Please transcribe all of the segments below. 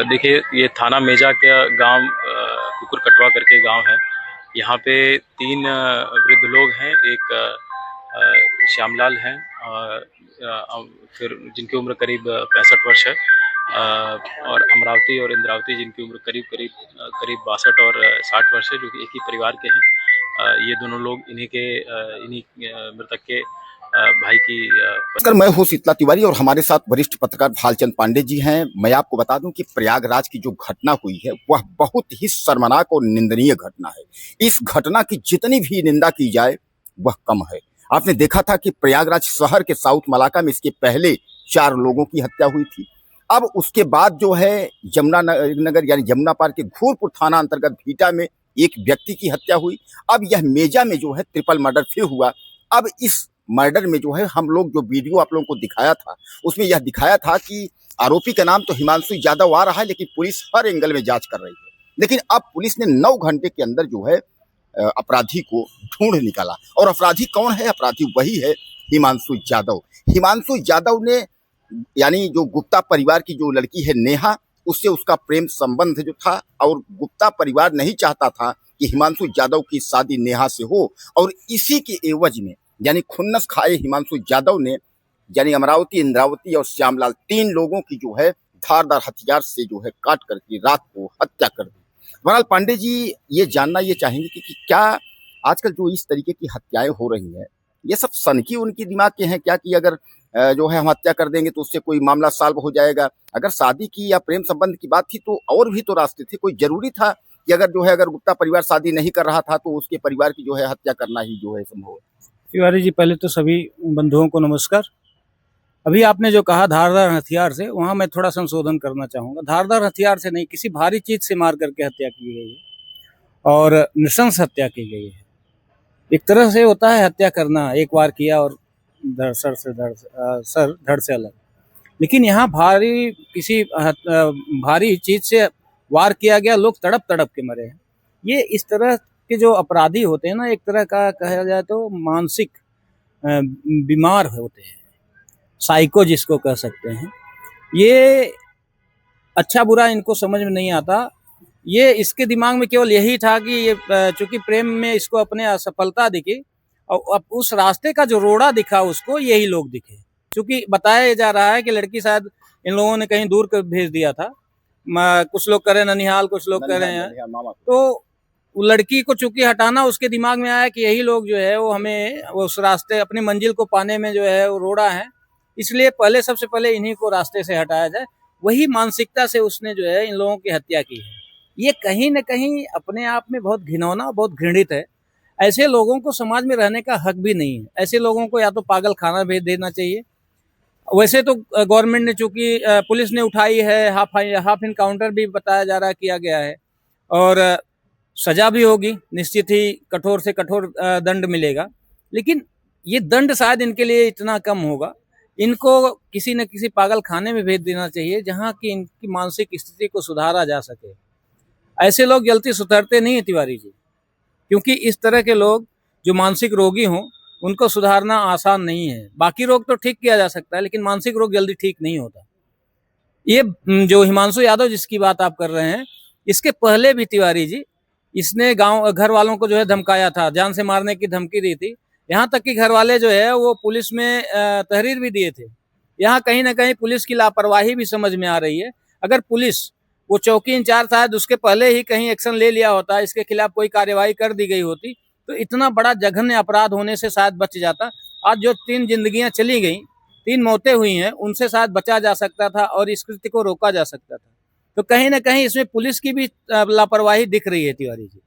देखिए, ये थाना मेजा का गांव कुकुर कटवा करके गांव है। यहाँ पे 3 वृद्ध लोग हैं। एक श्यामलाल हैं, फिर जिनकी उम्र करीब 65 वर्ष है, और अमरावती और इंद्रावती जिनकी उम्र करीब करीब करीब 62 और 60 वर्ष है, जो कि एक ही परिवार के हैं। ये दोनों लोग इन्हीं मृतक के भाई की नमस्कार, मैं हूं शीतला तिवारी और हमारे साथ वरिष्ठ पत्रकार भालचंद पांडे जी हैं। मैं आपको बता दूं कि प्रयागराज की जो घटना हुई है वह बहुत ही शर्मनाक और निंदनीय घटना है। इस घटना की जितनी भी निंदा की जाए वह कम है। आपने देखा था कि प्रयागराज शहर के साउथ मलाका में इसके पहले 4 लोगों की हत्या हुई थी। अब उसके बाद जो है यमुना नगर यानी यमुना पार के घूरपुर थाना अंतर्गत भीटा में एक व्यक्ति की हत्या हुई। अब यह मेजा में जो है ट्रिपल मर्डर फिर हुआ। अब इस मर्डर में जो है हम लोग जो वीडियो आप लोगों को दिखाया था उसमें यह दिखाया था कि आरोपी का नाम तो हिमांशु यादव आ रहा है, लेकिन पुलिस हर एंगल में जांच कर रही है। लेकिन अब पुलिस ने 9 घंटे के अंदर जो है अपराधी को ढूंढ निकाला। और अपराधी कौन है? अपराधी वही है हिमांशु यादव। हिमांशु यादव ने यानी जो गुप्ता परिवार की जो लड़की है नेहा, उससे उसका प्रेम संबंध जो था, और गुप्ता परिवार नहीं चाहता था कि हिमांशु यादव की शादी नेहा से हो। और इसी के एवज में यानी खुन्नस खाए हिमांशु यादव ने यानी अमरावती, इंद्रावती और श्यामलाल 3 लोगों की जो है धारदार हथियार से जो है काट करके रात को हत्या कर दी। बहरहाल पांडे जी ये जानना ये चाहेंगे कि क्या आजकल जो इस तरीके की हत्याएं हो रही हैं ये सब सनकी उनकी दिमाग के हैं क्या, कि अगर जो है हम हत्या कर देंगे तो उससे कोई मामला सॉल्व हो जाएगा? अगर शादी की या प्रेम संबंध की बात थी तो और भी तो रास्ते थे। कोई जरूरी था कि अगर गुप्ता परिवार शादी नहीं कर रहा था तो उसके परिवार की जो है हत्या करना ही जो है संभव है? तिवारी जी, पहले तो सभी बंधुओं को नमस्कार। अभी आपने जो कहा धारदार हथियार से, वहां मैं थोड़ा संशोधन करना चाहूंगा। धारदार हथियार से नहीं, किसी भारी चीज से मार करके हत्या की गई है और नृशंस हत्या की गई है। एक तरह से होता है हत्या करना, एक बार किया और सर धड़ से अलग। लेकिन यहाँ भारी चीज से वार किया गया, लोग तड़प तड़प के मरे हैं। ये इस तरह के जो अपराधी होते हैं ना, एक तरह का कहा जाए तो मानसिक बीमार होते हैं, साइको जिसको कह सकते हैं। ये अच्छा बुरा इनको समझ में नहीं आता। ये इसके दिमाग में केवल यही था कि ये चूंकि प्रेम में इसको अपने असफलता दिखी और अब उस रास्ते का जो रोड़ा दिखा उसको यही लोग दिखे। चूंकि बताया जा रहा है कि लड़की शायद इन लोगों ने कहीं दूर कर भेज दिया था। कुछ लोग कह रहे हैं ननिहाल, कुछ लोग कह रहे हैं, तो लड़की को चूंकि हटाना उसके दिमाग में आया कि यही लोग जो है वो हमें उस रास्ते अपनी मंजिल को पाने में जो है वो रोड़ा है, इसलिए सबसे पहले इन्हीं को रास्ते से हटाया जाए। वही मानसिकता से उसने जो है इन लोगों की हत्या की है। ये कहीं न कहीं अपने आप में बहुत घिनौना, बहुत घृणित है। ऐसे लोगों को समाज में रहने का हक भी नहीं है। ऐसे लोगों को या तो पागल खाना भेज देना चाहिए। वैसे तो गवर्नमेंट ने चूंकि पुलिस ने उठाई है, हाफ इनकाउंटर भी बताया जा रहा है किया गया है, और सजा भी होगी, निश्चित ही कठोर से कठोर दंड मिलेगा। लेकिन ये दंड शायद इनके लिए इतना कम होगा। इनको किसी न किसी पागल खाने में भेज देना चाहिए जहां की इनकी मानसिक स्थिति को सुधारा जा सके। ऐसे लोग जल्दी सुधरते नहीं है तिवारी जी, क्योंकि इस तरह के लोग जो मानसिक रोगी हों उनको सुधारना आसान नहीं है। बाकी रोग तो ठीक किया जा सकता है, लेकिन मानसिक रोग जल्दी ठीक नहीं होता। ये जो हिमांशु यादव जिसकी बात आप कर रहे हैं, इसके पहले भी तिवारी जी इसने घर वालों को जो है धमकाया था, जान से मारने की धमकी दी थी। यहाँ तक कि घर वाले जो है वो पुलिस में तहरीर भी दिए थे। यहाँ कहीं ना कहीं पुलिस की लापरवाही भी समझ में आ रही है। अगर पुलिस, वो चौकी इंचार्ज शायद उसके पहले ही कहीं एक्शन ले लिया होता, इसके खिलाफ कोई कार्यवाही कर दी गई होती, तो इतना बड़ा जघन्य अपराध होने से शायद बच जाता। आज जो 3 जिंदगियां चली गई, 3 मौतें हुई हैं, उनसे शायद बचा जा सकता था और इस कृत्य को रोका जा सकता था। तो कहीं ना कहीं इसमें पुलिस की भी लापरवाही दिख रही है तिवारी जी।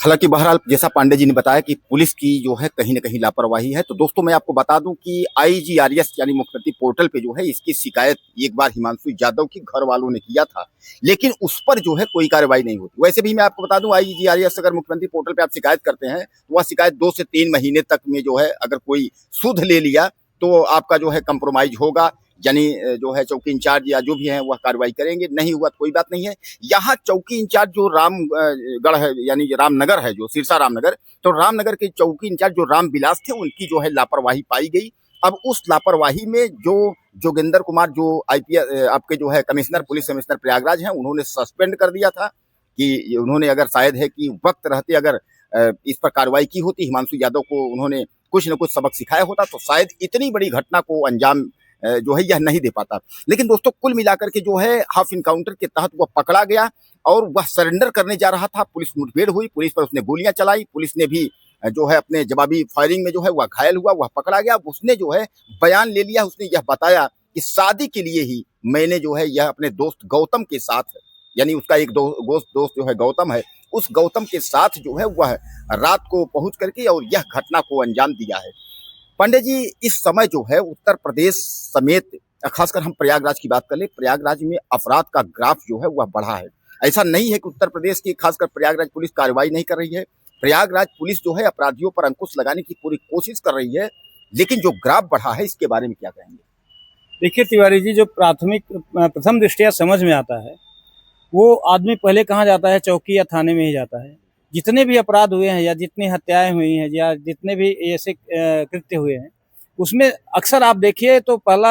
हालांकि बहरहाल जैसा पांडे जी ने बताया कि पुलिस की जो है कहीं ना कहीं लापरवाही है। तो दोस्तों मैं आपको बता दूं कि IGRS यानी मुख्यमंत्री पोर्टल पे जो है इसकी शिकायत एक बार हिमांशु यादव की घर वालों ने किया था, लेकिन उस पर जो है कोई कार्रवाई नहीं होती। वैसे भी मैं आपको बता दूं IGRS अगर मुख्यमंत्री पोर्टल पे आप शिकायत करते हैं तो वह शिकायत 2 से 3 महीने तक में जो है अगर कोई सुध ले लिया तो आपका जो है कंप्रोमाइज होगा, यानी जो है चौकी इंचार्ज या जो भी है वह कार्रवाई करेंगे। नहीं हुआ तो कोई बात नहीं है। यहाँ चौकी इंचार्ज जो रामगढ़ है यानी रामनगर है, जो सिरसा रामनगर, तो रामनगर के चौकी इंचार्ज जो राम बिलास थे उनकी जो है लापरवाही पाई गई। अब उस लापरवाही में जो जोगिंदर कुमार जो आईपीएस आपके जो है कमिश्नर, पुलिस कमिश्नर प्रयागराज हैं, उन्होंने सस्पेंड कर दिया था कि उन्होंने अगर शायद है कि वक्त रहते अगर इस पर कार्रवाई की होती, हिमांशु यादव को उन्होंने कुछ न कुछ सबक सिखाया होता, तो शायद इतनी बड़ी घटना को अंजाम जो है यह नहीं दे पाता। लेकिन दोस्तों कुल मिलाकर के जो है हाफ इनकाउंटर के तहत वह पकड़ा गया और वह सरेंडर करने जा रहा था। पुलिस मुठभेड़ हुई, पुलिस पर उसने गोलियां चलाई, पुलिस ने भी जो है अपने जवाबी फायरिंग में जो है वह घायल हुआ, वह पकड़ा गया। उसने जो है बयान ले लिया, उसने यह बताया कि शादी के लिए ही मैंने जो है यह अपने दोस्त गौतम के साथ, यानी उसका एक दोस्त जो है गौतम है, उस गौतम के साथ जो है वह रात को पहुंच करके और यह घटना को अंजाम दिया है। पांडे जी, इस समय जो है उत्तर प्रदेश समेत खासकर हम प्रयागराज की बात कर ले, प्रयागराज में अपराध का ग्राफ जो है वह बढ़ा है। ऐसा नहीं है कि उत्तर प्रदेश की खासकर प्रयागराज पुलिस कार्रवाई नहीं कर रही है। प्रयागराज पुलिस जो है अपराधियों पर अंकुश लगाने की पूरी कोशिश कर रही है, लेकिन जो ग्राफ बढ़ा है इसके बारे में क्या कहेंगे? देखिए तिवारी जी, जो प्रथम दृष्टया समझ में आता है, वो आदमी पहले कहाँ जाता है? चौकी या थाने में ही जाता है। जितने भी अपराध हुए हैं या जितनी हत्याएं हुई हैं या जितने भी ऐसे कृत्य हुए हैं, उसमें अक्सर आप देखिए तो पहला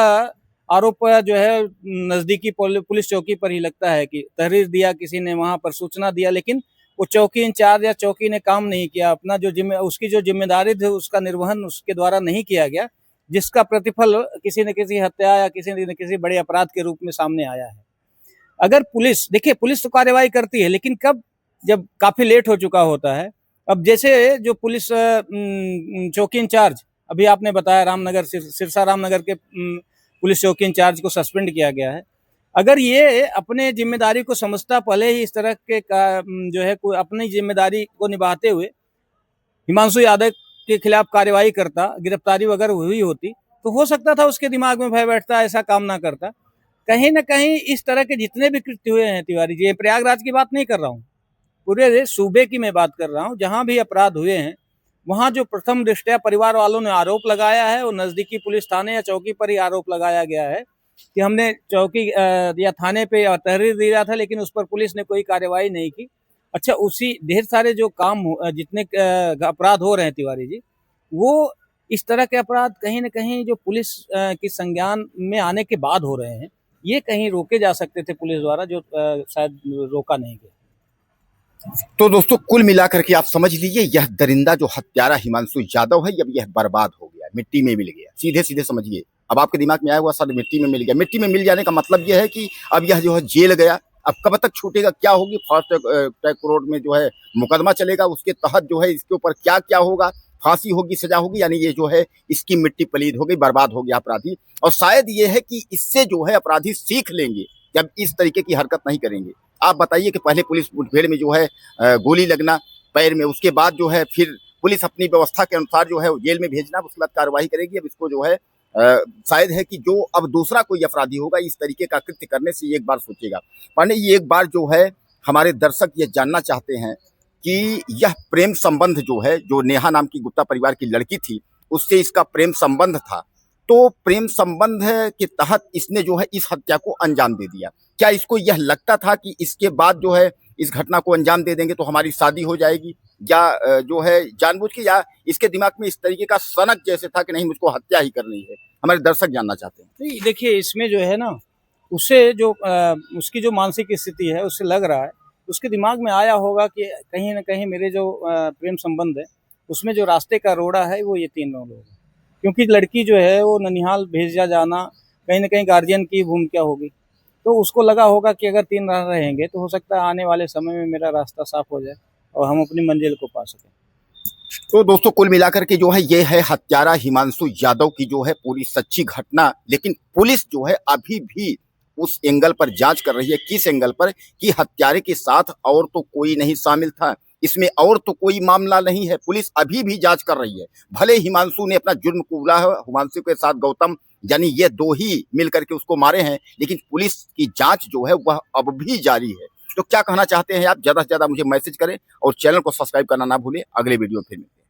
आरोप जो है नजदीकी पुलिस चौकी पर ही लगता है कि तहरीर दिया किसी ने, वहां पर सूचना दिया, लेकिन वो चौकी इंचार्ज या चौकी ने काम नहीं किया, अपना जो उसकी जो जिम्मेदारी थी उसका निर्वहन उसके द्वारा नहीं किया गया, जिसका प्रतिफल किसी न किसी हत्या या किसी न किसी बड़े अपराध के रूप में सामने आया है। अगर पुलिस, देखिए पुलिस तो कार्रवाई करती है, लेकिन कब? जब काफी लेट हो चुका होता है। अब जैसे जो पुलिस चौकी इंचार्ज, अभी आपने बताया रामनगर, सिरसा रामनगर के पुलिस चौकी इंचार्ज को सस्पेंड किया गया है। अगर ये अपने जिम्मेदारी को समझता, पहले ही इस तरह के जो है अपनी जिम्मेदारी को निभाते हुए हिमांशु यादव के खिलाफ कार्रवाई करता, गिरफ्तारी वगैरह हुई होती, तो हो सकता था उसके दिमाग में भय बैठता, ऐसा काम ना करता। कहीं ना कहीं इस तरह के जितने भी कृत्य हुए हैं तिवारी जी, प्रयागराज की बात नहीं कर रहा हूँ, पूरे सूबे की मैं बात कर रहा हूँ, जहां भी अपराध हुए हैं वहां जो प्रथम दृष्टया परिवार वालों ने आरोप लगाया है वो नजदीकी पुलिस थाने या चौकी पर ही आरोप लगाया गया है कि हमने चौकी या थाने पे तहरीर दिया था, लेकिन उस पर पुलिस ने कोई कार्रवाई नहीं की। अच्छा, उसी ढेर सारे जो काम जितने अपराध हो रहे हैं तिवारी जी, वो इस तरह के अपराध कहीं ना कहीं जो पुलिस की संज्ञान में आने के बाद हो रहे हैं, ये कहीं रोके जा सकते थे पुलिस द्वारा, जो शायद रोका नहीं गया। तो दोस्तों कुल मिलाकर के आप समझ लीजिए, यह दरिंदा जो हत्यारा हिमांशु यादव है, अब यह बर्बाद हो गया, मिट्टी में मिल गया। सीधे सीधे समझिए, अब आपके दिमाग में आया हुआ सर मिट्टी में मिल गया। मिट्टी में मिल जाने का मतलब यह है कि अब यह जो है जेल गया। अब कब तक छूटेगा, क्या होगी? फास्ट ट्रैक कोर्ट में जो है मुकदमा चलेगा, उसके तहत जो है इसके ऊपर क्या क्या होगा, फांसी होगी, सजा होगी, यानी ये जो है इसकी मिट्टी पलीद हो गई, बर्बाद हो गया अपराधी। और शायद ये है कि इससे जो है अपराधी सीख लेंगे, जब इस तरीके की हरकत नहीं करेंगे। आप बताइए कि पहले पुलिस मुठभेड़ में जो है गोली लगना पैर में, उसके बाद जो है फिर पुलिस अपनी व्यवस्था के अनुसार जो है जेल में भेजना, उसके बाद कार्रवाई करेगी। अब इसको जो है शायद है कि जो अब दूसरा कोई अपराधी होगा इस तरीके का कृत्य करने से एक बार सोचेगा। पांडे जी, एक बार जो है हमारे दर्शक ये जानना चाहते हैं कि यह प्रेम संबंध जो है, जो नेहा नाम की गुप्ता परिवार की लड़की थी, उससे इसका प्रेम संबंध था, तो प्रेम संबंध के तहत इसने जो है इस हत्या को अंजाम दे दिया। क्या इसको यह लगता था कि इसके बाद जो है इस घटना को अंजाम दे देंगे तो हमारी शादी हो जाएगी, या जो है जानबूझ के, या इसके दिमाग में इस तरीके का सनक जैसे था कि नहीं मुझको हत्या ही करनी है? हमारे दर्शक जानना चाहते हैं। नहीं, देखिए इसमें जो है ना, उससे जो उसकी जो मानसिक स्थिति है, उससे लग रहा है उसके दिमाग में आया होगा कि कहीं ना कहीं मेरे जो प्रेम संबंध है उसमें जो रास्ते का रोड़ा है वो ये तीनों लोग हैं। क्योंकि लड़की जो है वो ननिहाल भेजा जाना कहीं ना कहीं गार्जियन की भूमिका होगी, तो उसको लगा होगा कि अगर तीन रहेंगे तो हो सकता है आने वाले समय में मेरा रास्ता साफ हो जाए और हम अपनी मंजिल को पा सकें। तो दोस्तों कुल मिलाकर के जो है ये है हत्यारा हिमांशु यादव की जो है पूरी सच्ची घटना। लेकिन पुलिस जो है अभी भी उस एंगल पर जांच कर रही है, किस एंगल पर, कि हत्यारे के साथ और तो कोई नहीं शामिल था, इसमें और तो कोई मामला नहीं है। पुलिस अभी भी जांच कर रही है। भले हिमांशु ने अपना जुर्म कबूला है, हिमांशु के साथ गौतम, यानी ये दो ही मिल करके उसको मारे हैं, लेकिन पुलिस की जांच जो है वह अब भी जारी है। तो क्या कहना चाहते हैं आप? ज्यादा से ज्यादा मुझे मैसेज करें और चैनल को सब्सक्राइब करना ना भूलें। अगले वीडियो फिर मिलते हैं।